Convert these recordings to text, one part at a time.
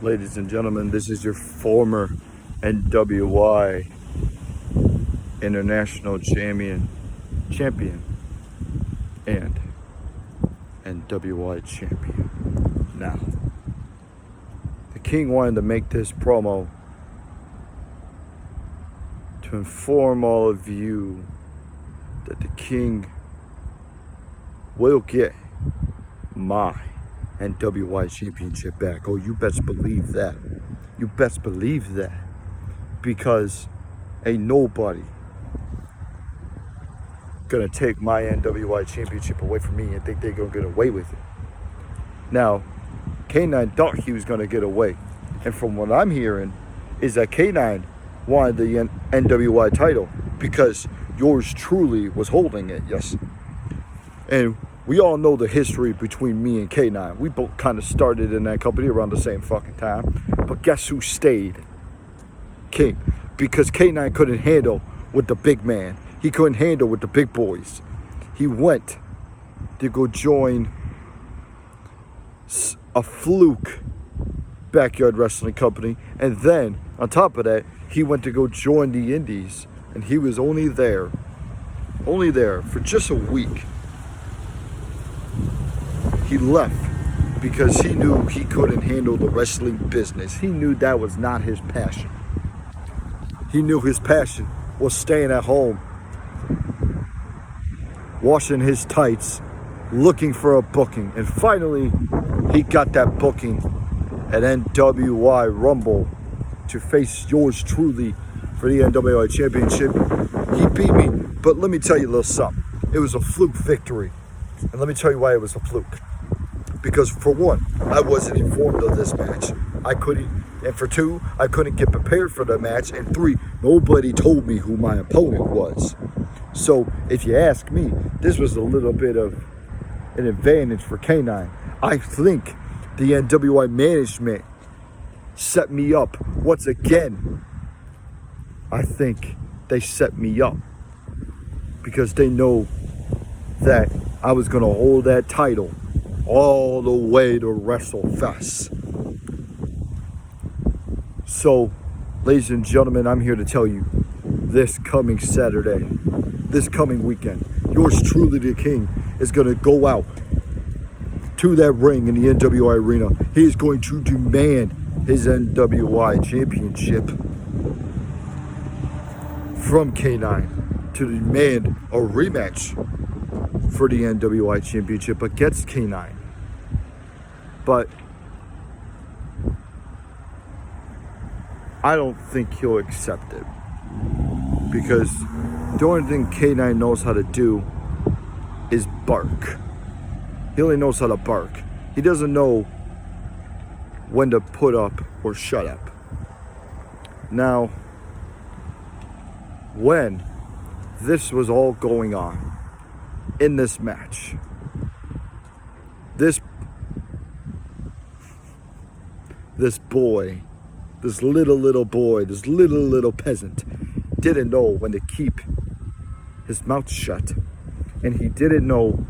Ladies and gentlemen, this is your former NWI International Champion and NWI Champion. Now, the King wanted to make this promo to inform all of you that the King will get my NWI Championship back. Oh, you best believe that. You best believe that. Because ain't nobody gonna take my NWI Championship away from me and think they're gonna get away with it. Now, K9 thought he was gonna get away. And from what I'm hearing is that K9 wanted the NWI title because yours truly was holding it, yes. And we all know the history between me and K9. We both kind of started in that company around the same fucking time. But guess who stayed? King. Because K9 couldn't handle with the big man. He couldn't handle with the big boys. He went to go join a fluke backyard wrestling company. And then, on top of that, he went to go join the Indies. And he was only there for just a week. He left because he knew he couldn't handle the wrestling business. He knew that was not his passion. He knew his passion was staying at home, washing his tights, looking for a booking. And finally, he got that booking at NWI Rumble to face yours truly for the NWI Championship. He beat me, but let me tell you a little something. It was a fluke victory. And let me tell you why it was a fluke. Because for one, I wasn't informed of this match. And for two, I couldn't get prepared for the match. And three, nobody told me who my opponent was. So if you ask me, this was a little bit of an advantage for K9. I think the NWI management set me up once again. I think they set me up because they know that I was going to hold that title all the way to WrestleFest. So, ladies and gentlemen, I'm here to tell you, this coming Saturday, this coming weekend, yours truly, the King, is going to go out to that ring in the NWI Arena. He is going to demand his NWI Championship from K9 to demand a rematch for the NWI Championship against K9. But I don't think he'll accept it. Because the only thing K9 knows how to do is bark. He only knows how to bark. He doesn't know when to put up or shut up. Now, when this was all going on, in this match, this boy, this little boy, this little peasant didn't know when to keep his mouth shut, and he didn't know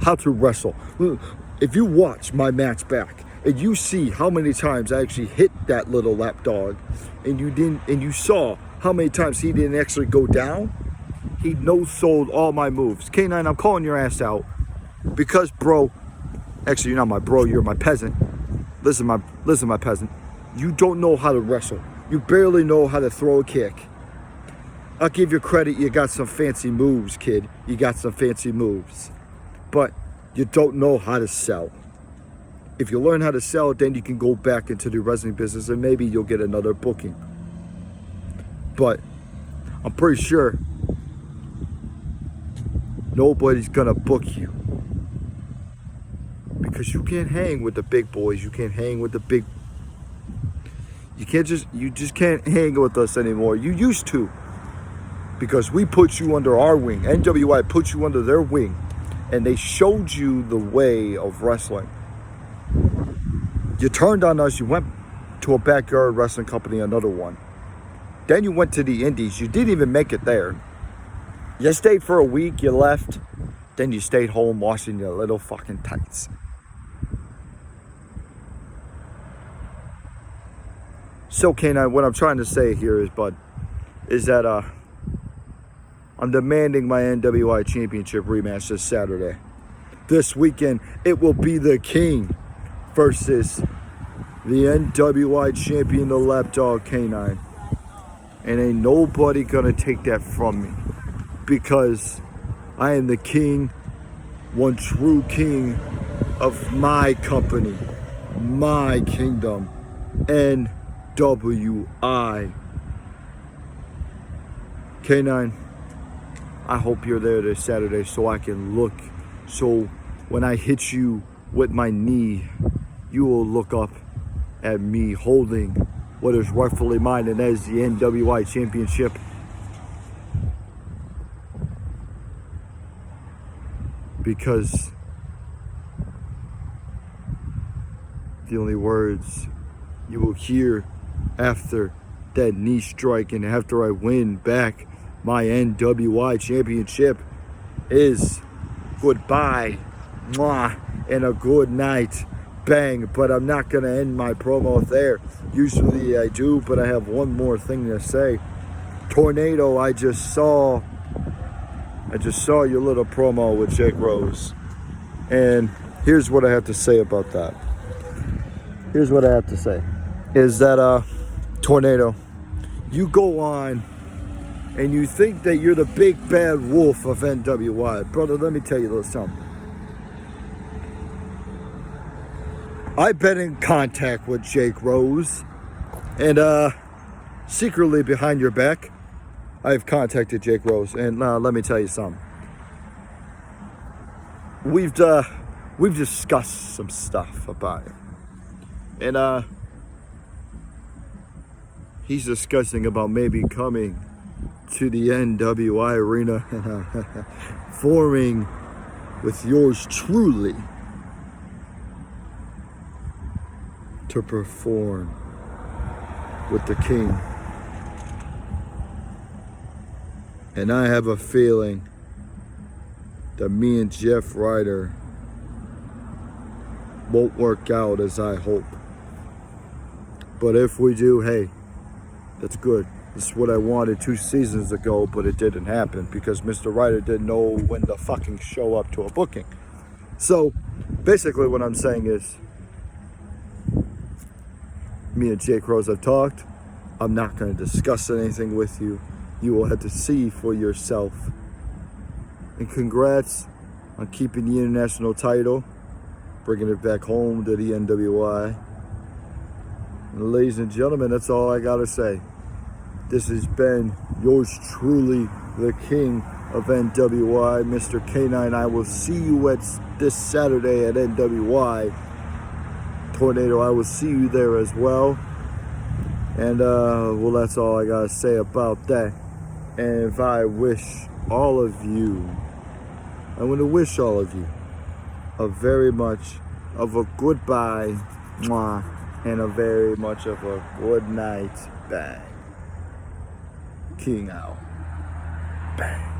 how to wrestle. If you watch my match back and you see how many times I actually hit that little lapdog, and you saw how many times he didn't actually go down, he no-sold all my moves. K9, I'm calling your ass out because, bro, actually, you're not my bro, you're my peasant. Listen, my peasant. You don't know how to wrestle. You barely know how to throw a kick. I'll give you credit, you got some fancy moves, kid. You got some fancy moves. But you don't know how to sell. If you learn how to sell, then you can go back into the wrestling business and maybe you'll get another booking. But I'm pretty sure nobody's gonna book you because you can't hang with the big boys. You can't hang with the big. You just can't hang with us anymore. You used to, because we put you under our wing. NWI put you under their wing, and they showed you the way of wrestling. You turned on us. You went to a backyard wrestling company, another one. Then you went to the Indies. You didn't even make it there. You stayed for a week, you left, then you stayed home washing your little fucking tights. So K9, what I'm trying to say here is, bud, is that I'm demanding my NWI Championship rematch this Saturday. This weekend, it will be the King versus the NWI champion, the Lapdog K9. And ain't nobody gonna take that from me, because I am the king, one true king of my company, my kingdom, NWI. K9, I hope you're there this Saturday so I can look. So when I hit you with my knee, you will look up at me holding what is rightfully mine, and that is the NWI Championship. Because the only words you will hear after that knee strike and after I win back my NWI Championship is goodbye, mwah, and a good night, bang. But I'm not gonna end my promo there. Usually I do, but I have one more thing to say. Tornado, I just saw your little promo with Jake Rose, and here's what I have to say about that. Here's what I have to say is that Tornado, you go on and you think that you're the big bad wolf of NWI. Brother, let me tell you a little something. I've been in contact with Jake Rose, and secretly behind your back, I've contacted Jake Rose, and let me tell you something. We've discussed some stuff about it, and he's discussing about maybe coming to the NWI arena and forming with yours truly to perform with the King. And I have a feeling that me and Jeff Ryder won't work out as I hope. But if we do, hey, that's good. This is what I wanted 2 seasons ago, but it didn't happen because Mr. Ryder didn't know when to fucking show up to a booking. So basically what I'm saying is, me and Jake Rose have talked. I'm not going to discuss anything with you. You will have to see for yourself. And congrats on keeping the international title, bringing it back home to the NWI. And ladies and gentlemen, that's all I got to say. This has been yours truly, the King of NWI, Mr. K9. I will see you at this Saturday at NWI. Tornado, I will see you there as well. And well, that's all I gotta say about that. And if I wish all of you, I want to wish all of you a very much of a goodbye, mwah, and a very much of a good night, bang. King out, bang.